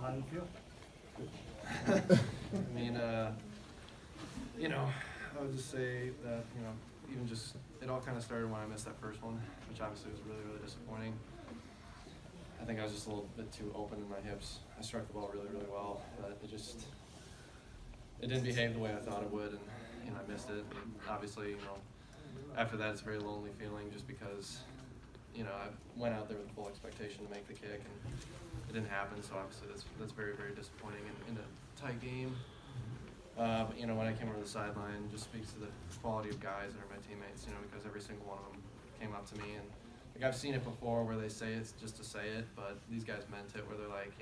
How do you feel? I mean, I would just say that, even just, it all kind of started when I missed that first one, which obviously was really, really disappointing. I think I was just a little bit too open in my hips. I struck the ball really, really well, but it didn't behave the way I thought it would, and, I missed it. And obviously, after that, it's a very lonely feeling just because, I went out there with a full expectation to make the kick, and it didn't happen, so obviously that's very, very disappointing in a tight game. But, when I came over the sideline, it just speaks to the quality of guys that are my teammates, because every single one of them came up to me, and I've seen it before where they say it's just to say it, but these guys meant it, where they're like,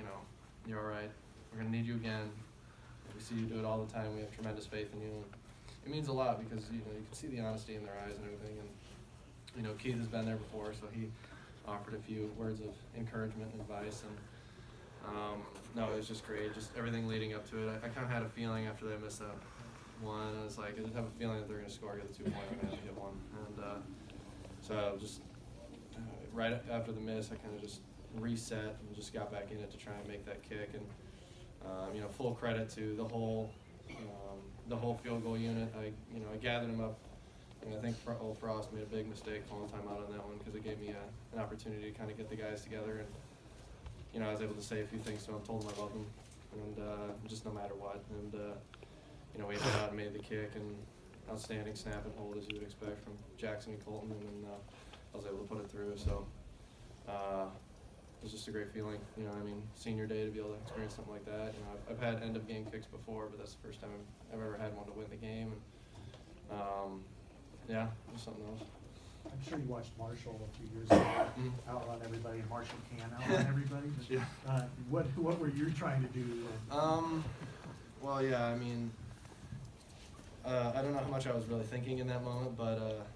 you're all right, we're going to need you again. We see you do it all the time. We have tremendous faith in you. And it means a lot because, you can see the honesty in their eyes and everything. And, Keith has been there before, so he offered a few words of encouragement and advice. And, no, it was just great. Just everything leading up to it. I kind of had a feeling after they missed that one. I was like, I have a feeling that they're going to score, get the 2 point, I'm going to hit one. And so just right after the miss, I kind of just reset and just got back in it to try and make that kick. And full credit to the whole field goal unit. I gathered them up, and I think Old Frost made a big mistake calling time out on that one because it gave me an opportunity to kind of get the guys together, and I was able to say a few things to them, told them I love them, and just no matter what, and we hit out and made the kick, and outstanding snap and hold as you would expect from Jackson and Colton, and then I was able to put it through. So. It was just a great feeling, senior day to be able to experience something like that. I've had end of game kicks before, but that's the first time I've ever had one to win the game. And yeah, it was something else. I'm sure you watched Marshall a few years ago outrun everybody, and Marshall can outrun everybody. Yeah. What were you trying to do? Well, yeah, I don't know how much I was really thinking in that moment, but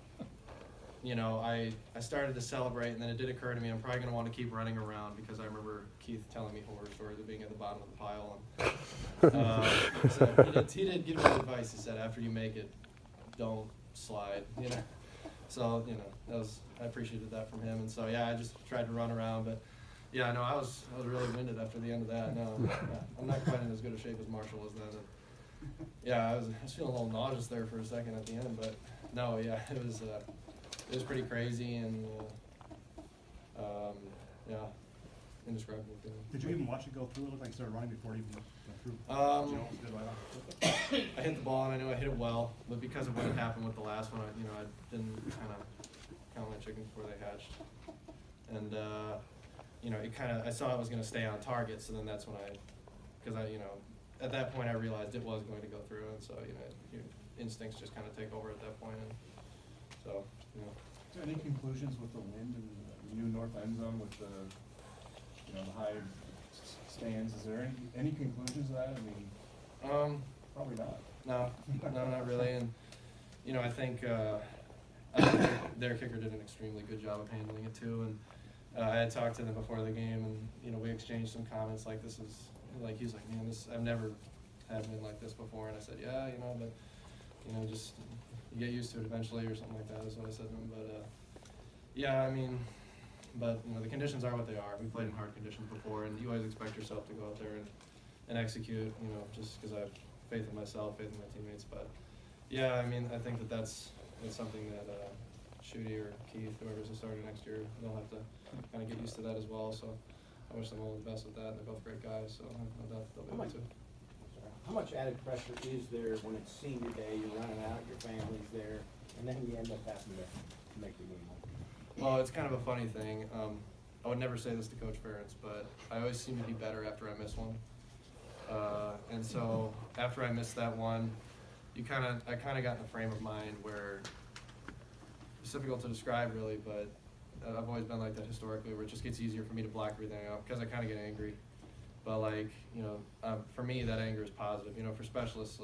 I started to celebrate, and then it did occur to me I'm probably going to want to keep running around because I remember Keith telling me horror stories of being at the bottom of the pile. And so he did give me advice. He said, after you make it, don't slide, So, I appreciated that from him. And so, yeah, I just tried to run around. But, yeah, no, I was really winded after the end of that. No, I'm not quite in as good a shape as Marshall was then. And, yeah, I was feeling a little nauseous there for a second at the end. But, no, yeah, it was pretty crazy, and yeah, indescribable feeling. Did you even watch it go through? It looked like you started running before it even went through. I hit the ball, and I knew I hit it well, but because of what had happened with the last one, I didn't kind of count my chickens before they hatched, and I saw it was going to stay on target, so then that's when at that point I realized it was going to go through, and so your instincts just kind of take over at that point, and so. Is there any conclusions with the wind and the new north end zone with the high stands? Is there any conclusions to that? Probably not. No, not really. And I think their kicker did an extremely good job of handling it too. And I had talked to them before the game, and we exchanged some comments like this is like he's like, man, I've never had a win like this before. And I said, yeah, but just. You get used to it eventually or something like that is what I said to him. But, yeah, but the conditions are what they are. We played in hard conditions before, and you always expect yourself to go out there and execute, just because I have faith in myself, faith in my teammates. But, yeah, I think that's something that Shooty or Keith, whoever's the starter next year, they'll have to kind of get used to that as well. So I wish them all the best with that. They're both great guys, so I know that they'll be able to. How much added pressure is there when it's senior day, you're running out, your family's there, and then you end up having to make the game home? Well, it's kind of a funny thing. I would never say this to Coach Ferentz, but I always seem to be better after I miss one. And so after I missed that one, I kind of got in a frame of mind where it's difficult to describe really, but I've always been like that historically, where it just gets easier for me to block everything out because I kind of get angry. But for me, that anger is positive. For specialists,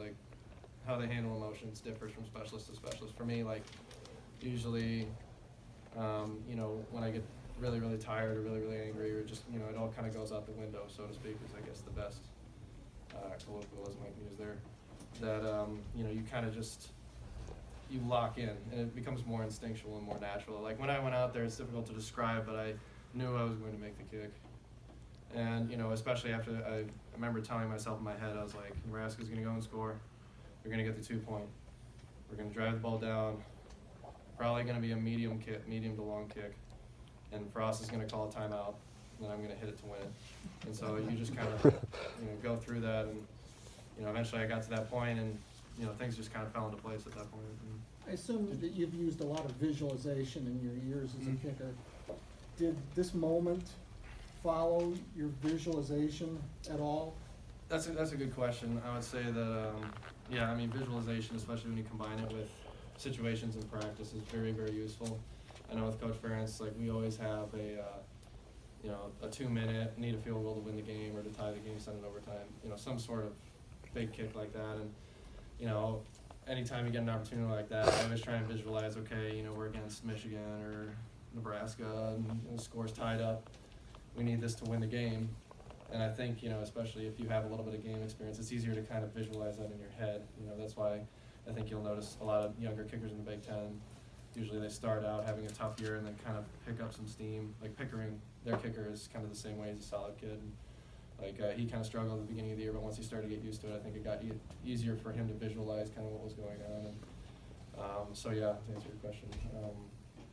how they handle emotions differs from specialist to specialist. For me, usually, when I get really, really tired or really, really angry, or just, it all kind of goes out the window, so to speak, is I guess the best colloquialism I can use there. That, you kind of just, you lock in, and it becomes more instinctual and more natural. When I went out there, it's difficult to describe, but I knew I was going to make the kick. And, you know, especially after I remember telling myself in my head, I was like, Nebraska's going to go and score. They're going to get the 2-point. We're going to drive the ball down. Probably going to be a medium to long kick. And Frost is going to call a timeout. And then I'm going to hit it to win it. And so you just kind of, you know, go through that. And, you know, eventually I got to that point and, you know, things just kind of fell into place at that point. And I assume that you've used a lot of visualization in your years as a kicker. Did this moment follow your visualization at all? that's a good question. I would say that, yeah, I mean, visualization, especially when you combine it with situations in practice, is very, very useful. I know with Coach Ferentz, like, we always have you know, a 2-minute, need a field goal to win the game or to tie the game, send it overtime, you know, some sort of big kick like that. And, you know, anytime you get an opportunity like that, I always try and visualize, okay, you know, we're against Michigan or Nebraska and the score's tied up. We need this to win the game. And I think, you know, especially if you have a little bit of game experience, it's easier to kind of visualize that in your head. You know, that's why I think you'll notice a lot of younger kickers in the Big Ten, usually they start out having a tough year and then kind of pick up some steam. Like Pickering, their kicker is kind of the same way. He's a solid kid. And like he kind of struggled at the beginning of the year, but once he started to get used to it, I think it got easier for him to visualize kind of what was going on. And so yeah, to answer your question,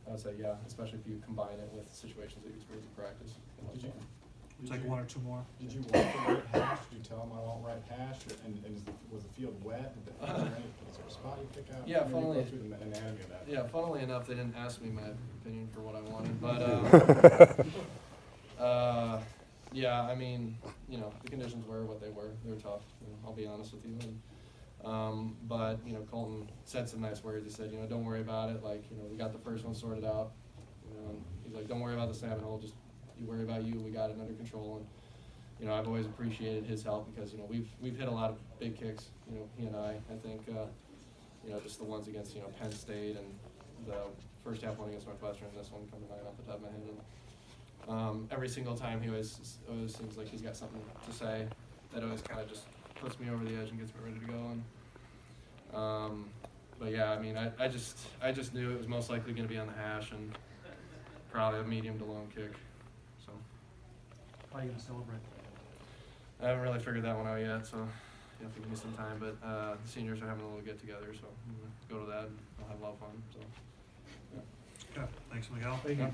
I would say yeah, especially if you combine it with situations that you experience in practice. Take one or two more. Did you want the right hash? Did you tell them I want right hash? And was the field wet? Was there a spot you pick out? Yeah, Maybe funnily- go through the anatomy of that. Yeah, funnily enough, they didn't ask me my opinion for what I wanted, but yeah, I mean, you know, the conditions were what they were. They were tough. You know, I'll be honest with you. And, but you know, Colton said some nice words. He said, you know, don't worry about it. Like, you know, we got the first one sorted out. You know, and he's like, don't worry about the snapping hole. Just you worry about you. We got it under control. And you know, I've always appreciated his help because you know we've hit a lot of big kicks. You know, he and I think. You know, just the ones against, you know, Penn State and the first half one against Northwestern, and this one come to mind off the top of my head. And every single time he always seems like he's got something to say that always kind of just puts me over the edge and gets me ready to go. And but yeah, I mean, I just knew it was most likely going to be on the hash and probably a medium to long kick. So How are you gonna celebrate? I haven't really figured that one out yet, so you have to give me some time. But the seniors are having a little get together, so I'm gonna go to that and I'll have a lot of fun. So. Okay, thanks, Miguel. Thank you.